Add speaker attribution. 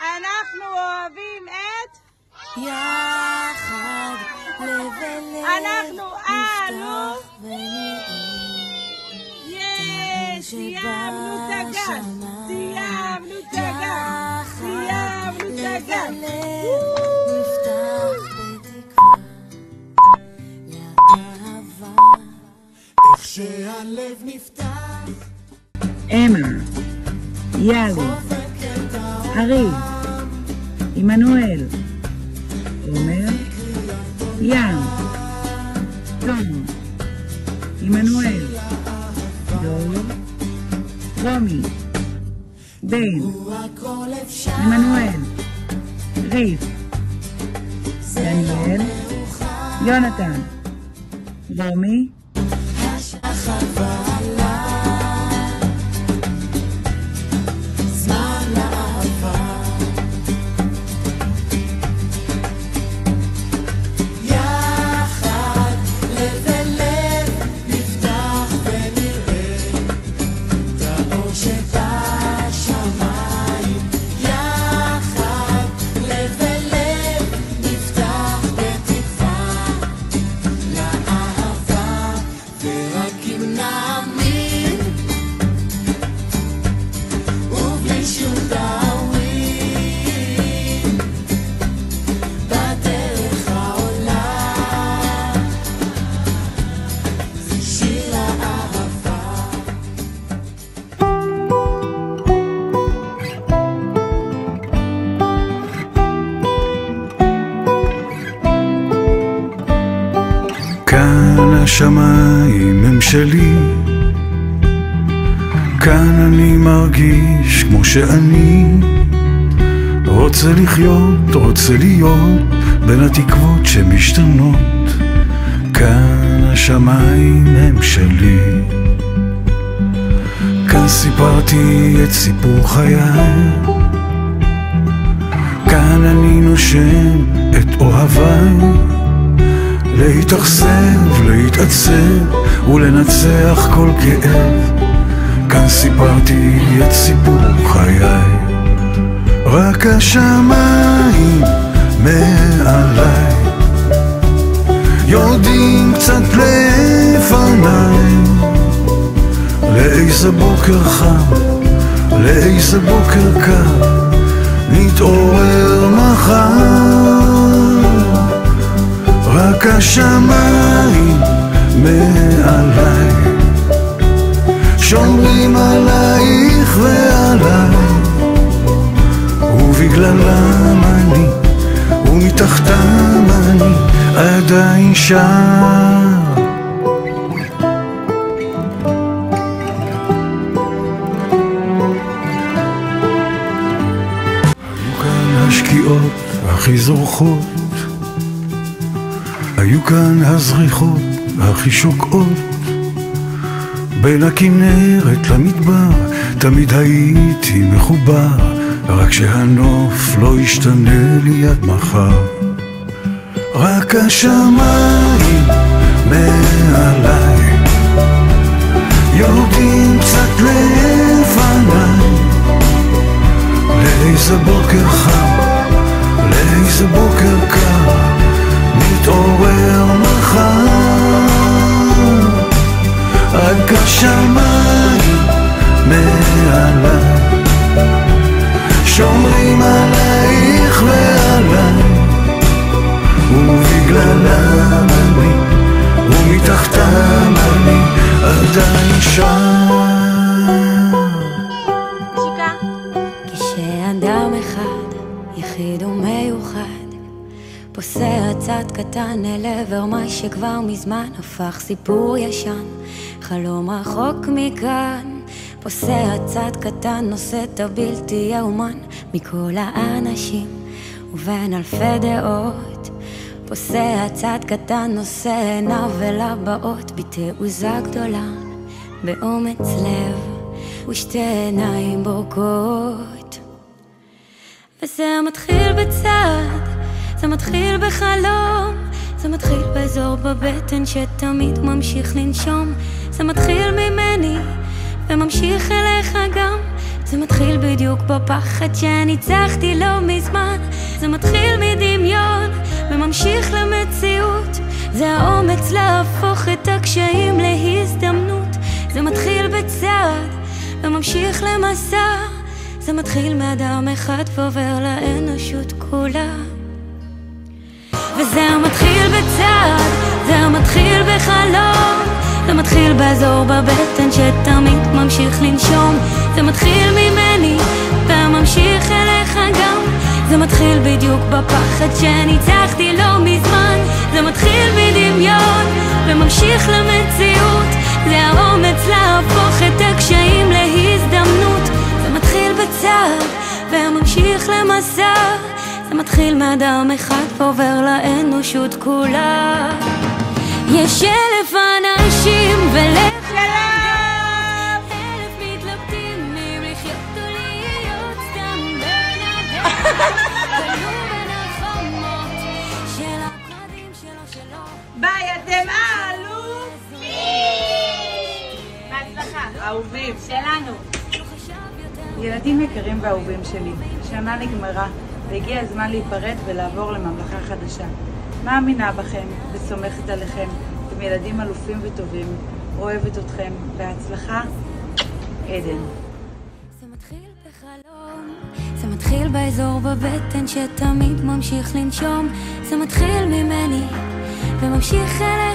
Speaker 1: אנחנו אוהבים את
Speaker 2: יחד לב אל לב
Speaker 1: אנחנו אנו
Speaker 2: נפתח ונראה
Speaker 1: יש סיימנו את הגן סיימנו את הגן סיימנו את הגן
Speaker 2: נפתח בתקווה לאהבה
Speaker 3: איך שהלב נפתח
Speaker 4: אמה, יאלי, ארי, עמנואל, עומר, ים, תום, עמנואל, דור, רומי, בן, עמנואל, ריף, דניאל, יונתן, רומי,
Speaker 5: השמיים הם שלי, כאן אני מרגיש כמו שאני רוצה לחיות, רוצה להיות בין התקוות שמשתנות. כאן השמיים הם שלי, כאן סיפרתי את סיפור חיי, כאן אני נושם את אוהביי, להתאכזב, להתעצב ולנצח כל כאב. כאן סיפרתי את סיפור חיי, רק השמיים מעליי יורדים קצת לפניי. לאיזה בוקר חם, לאיזה בוקר קר, נתעורר מחר. רק השמיים מעליי שומרים עלייך ועליי, ובגללם אני ומתחתם אני עדיין שם. היו כאן השקיעות הכי זורחות, היו כאן הזריחות הכי שוקעות, בין הכנרת למדבר תמיד הייתי מחובר, רק שהנוף לא ישתנה לי עד מחר. רק השמיים מעליי יורדים קצת לפניי. לאיזה בוקר חם, לאיזה בוקר קר, נתעורר מחר. רק השמיים מעליי שומרים עלייך ועליי, ובגללם אני ומתחתם אני עדיין שם.
Speaker 2: כשאדם אחד יחיד ומיוחד פוסע צעד קטן אל עבר מה שכבר מזמן הפך סיפור ישן, חלום רחוק מכאן. פוסע צעד קטן נושא את הבלתי יאומן מכל האנשים ובין אלפי דעות. פוסע צעד קטן נושא עיניו אל הבאות בתעוזה גדולה, באומץ לב ושתי עיניים בורקות. וזה מתחיל בצעד, זה מתחיל בחלום, זה מתחיל באזור בבטן שתמיד ממשיך לנשום. זה מתחיל ממני וממשיך אליך גם, זה מתחיל בדיוק בפחד שניצחתי לא מזמן. זה מתחיל מדמיון וממשיך למציאות. זה האומץ להפוך את הקשיים להזדמנות. זה מתחיל בצעד וממשיך למסע. זה מתחיל מאדם אחד ועובר לאנושות כולה. וזה מתחיל בצעד, זה מתחיל בחלום. זה מתחיל באזור בבטן שתמיד ממשיך לנשום. זה מתחיל ממני וממשיך אליך גם. זה מתחיל בדיוק בפחד שניצחתי לא מזמן. זה מתחיל מדמיון וממשיך למציאות. זה האומץ להפוך את הקשיים להזדמנות. זה מתחיל בצעד וממשיך למסע. זה מתחיל מאדם אחד ועובר לאנושות כולה. יש 1,000 אנשים ולב
Speaker 1: שלום!
Speaker 2: 1,000 מתלבטים אם לחיות או להיות סתם בן אדם. תלו בין החומות של הפחדים שלו.
Speaker 1: ביי, אתם אלופים! בהצלחה. אהובים. שלנו.
Speaker 4: ילדים יקרים ואהובים שלי, השנה נגמרה והגיע הזמן להיפרד ולעבור לממלכה חדשה. מאמינה בכם וסומכת עליכם. אתם ילדים אלופים וטובים. אוהבת אתכם. בהצלחה, עדן.
Speaker 2: זה מתחיל בחלום, זה מתחיל באזור בבטן שתמיד ממשיך לנשום. זה מתחיל ממני וממשיך אליך